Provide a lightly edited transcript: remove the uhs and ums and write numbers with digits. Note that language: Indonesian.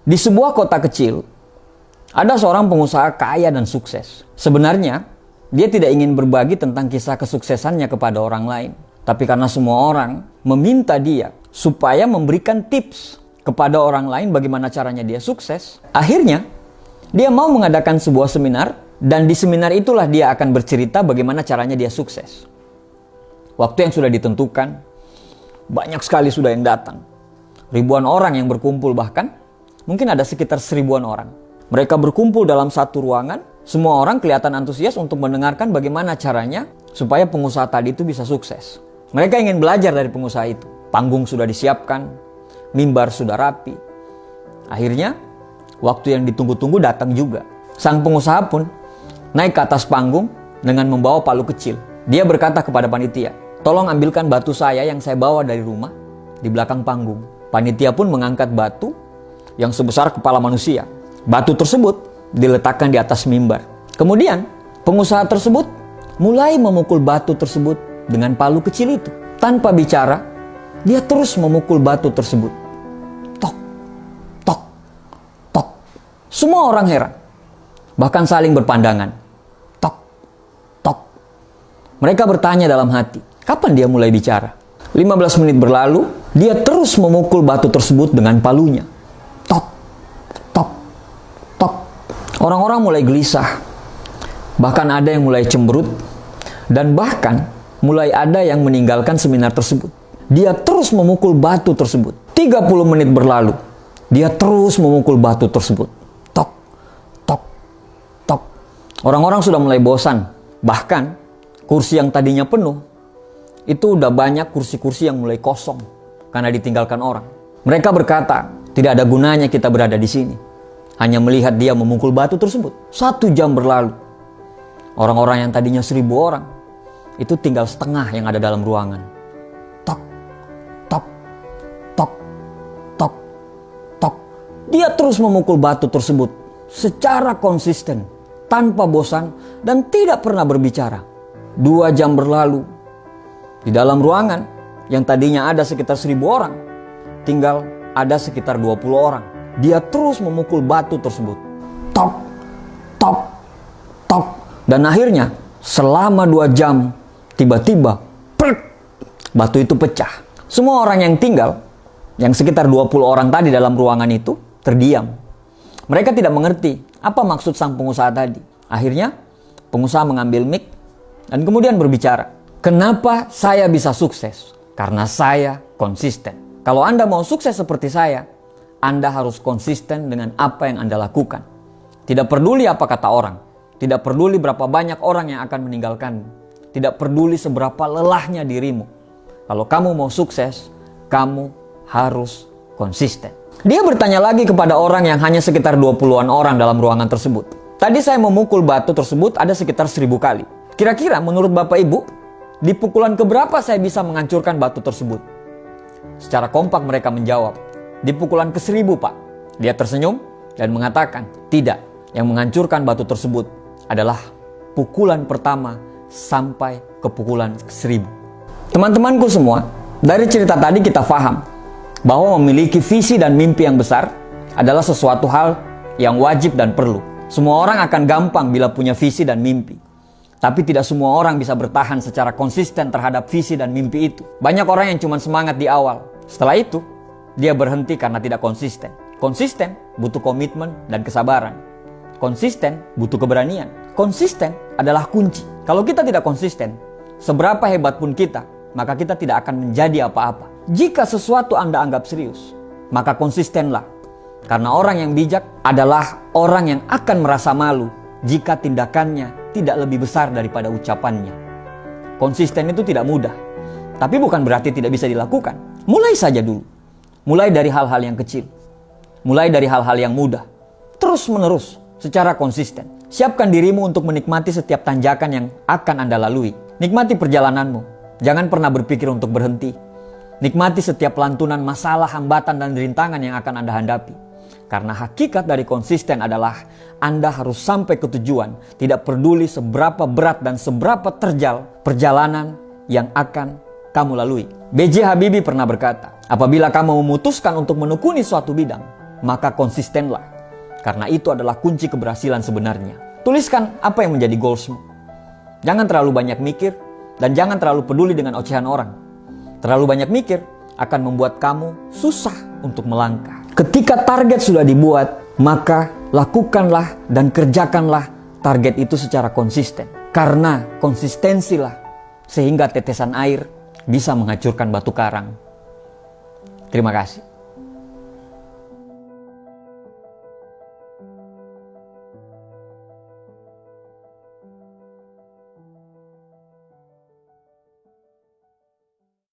Di sebuah kota kecil, ada seorang pengusaha kaya dan sukses. Sebenarnya, dia tidak ingin berbagi tentang kisah kesuksesannya kepada orang lain. Tapi karena semua orang meminta dia supaya memberikan tips kepada orang lain bagaimana caranya dia sukses, akhirnya dia mau mengadakan sebuah seminar, dan di seminar itulah dia akan bercerita bagaimana caranya dia sukses. Waktu yang sudah ditentukan, banyak sekali sudah yang datang. Ribuan orang yang berkumpul, bahkan mungkin ada sekitar 1000-an orang. Mereka berkumpul dalam satu ruangan. Semua orang kelihatan antusias untuk mendengarkan bagaimana caranya supaya pengusaha tadi itu bisa sukses. Mereka ingin belajar dari pengusaha itu. Panggung sudah disiapkan, mimbar sudah rapi. Akhirnya, waktu yang ditunggu-tunggu datang juga. Sang pengusaha pun naik ke atas panggung dengan membawa palu kecil. Dia berkata kepada panitia, "Tolong ambilkan batu saya yang saya bawa dari rumah di belakang panggung." Panitia pun mengangkat batu yang sebesar kepala manusia. Batu tersebut diletakkan di atas mimbar. Kemudian pengusaha tersebut mulai memukul batu tersebut dengan palu kecil itu. Tanpa bicara, dia terus memukul batu tersebut. Tok, tok, tok. Semua orang heran, bahkan saling berpandangan. Tok, tok. Mereka bertanya dalam hati, kapan dia mulai bicara? 15 menit berlalu, dia terus memukul batu tersebut dengan palunya. Tok, tok, tok. Orang-orang mulai gelisah. Bahkan ada yang mulai cemberut. Dan bahkan mulai ada yang meninggalkan seminar tersebut. Dia terus memukul batu tersebut. 30 menit berlalu, dia terus memukul batu tersebut. Tok, tok, tok. Orang-orang sudah mulai bosan. Bahkan kursi yang tadinya penuh, itu udah banyak kursi-kursi yang mulai kosong karena ditinggalkan orang. Mereka berkata, tidak ada gunanya kita berada di sini, hanya melihat dia memukul batu tersebut. 1 jam berlalu. Orang-orang yang tadinya 1000 orang, itu tinggal setengah yang ada dalam ruangan. Tok, tok, tok, tok, tok. Dia terus memukul batu tersebut secara konsisten, tanpa bosan, dan tidak pernah berbicara. 2 jam berlalu. Di dalam ruangan yang tadinya ada sekitar 1000 orang, tinggal ada sekitar 20 orang. Dia terus memukul batu tersebut. Tok, tok, tok. Dan akhirnya selama 2 jam, tiba-tiba batu itu pecah. Semua orang yang tinggal, yang sekitar 20 orang tadi dalam ruangan itu, terdiam. Mereka tidak mengerti apa maksud sang pengusaha tadi. Akhirnya pengusaha mengambil mic dan kemudian berbicara. Kenapa saya bisa sukses? Karena saya konsisten. Kalau Anda mau sukses seperti saya, Anda harus konsisten dengan apa yang Anda lakukan. Tidak peduli apa kata orang. Tidak peduli berapa banyak orang yang akan meninggalkanmu. Tidak peduli seberapa lelahnya dirimu. Kalau kamu mau sukses, kamu harus konsisten. Dia bertanya lagi kepada orang yang hanya sekitar 20-an orang dalam ruangan tersebut. Tadi saya memukul batu tersebut ada sekitar 1000 kali. Kira-kira menurut Bapak Ibu, di pukulan keberapa saya bisa menghancurkan batu tersebut? Secara kompak mereka menjawab, di pukulan ke-1000, Pak. Dia tersenyum dan mengatakan, tidak. Yang menghancurkan batu tersebut adalah pukulan pertama sampai ke pukulan ke-1000. Teman-temanku semua, dari cerita tadi kita paham bahwa memiliki visi dan mimpi yang besar adalah sesuatu hal yang wajib dan perlu. Semua orang akan gampang bila punya visi dan mimpi. Tapi tidak semua orang bisa bertahan secara konsisten terhadap visi dan mimpi itu. Banyak orang yang cuma semangat di awal. Setelah itu, dia berhenti karena tidak konsisten. Konsisten butuh komitmen dan kesabaran. Konsisten butuh keberanian. Konsisten adalah kunci. Kalau kita tidak konsisten, seberapa hebat pun kita, maka kita tidak akan menjadi apa-apa. Jika sesuatu Anda anggap serius, maka konsistenlah. Karena orang yang bijak adalah orang yang akan merasa malu jika tindakannya tidak lebih besar daripada ucapannya. Konsisten itu tidak mudah, tapi bukan berarti tidak bisa dilakukan. Mulai saja dulu. Mulai dari hal-hal yang kecil. Mulai dari hal-hal yang mudah. Terus menerus, secara konsisten. Siapkan dirimu untuk menikmati setiap tanjakan yang akan Anda lalui. Nikmati perjalananmu. Jangan pernah berpikir untuk berhenti. Nikmati setiap lantunan masalah, hambatan, dan rintangan yang akan Anda hadapi. Karena hakikat dari konsisten adalah Anda harus sampai ke tujuan, tidak peduli seberapa berat dan seberapa terjal perjalanan yang akan kamu lalui. B.J. Habibie pernah berkata, apabila kamu memutuskan untuk menekuni suatu bidang, maka konsistenlah. Karena itu adalah kunci keberhasilan sebenarnya. Tuliskan apa yang menjadi goalsmu. Jangan terlalu banyak mikir dan jangan terlalu peduli dengan ocehan orang. Terlalu banyak mikir akan membuat kamu susah untuk melangkah. Ketika target sudah dibuat, maka lakukanlah dan kerjakanlah target itu secara konsisten. Karena konsistensilah sehingga tetesan air bisa menghancurkan batu karang. Terima kasih.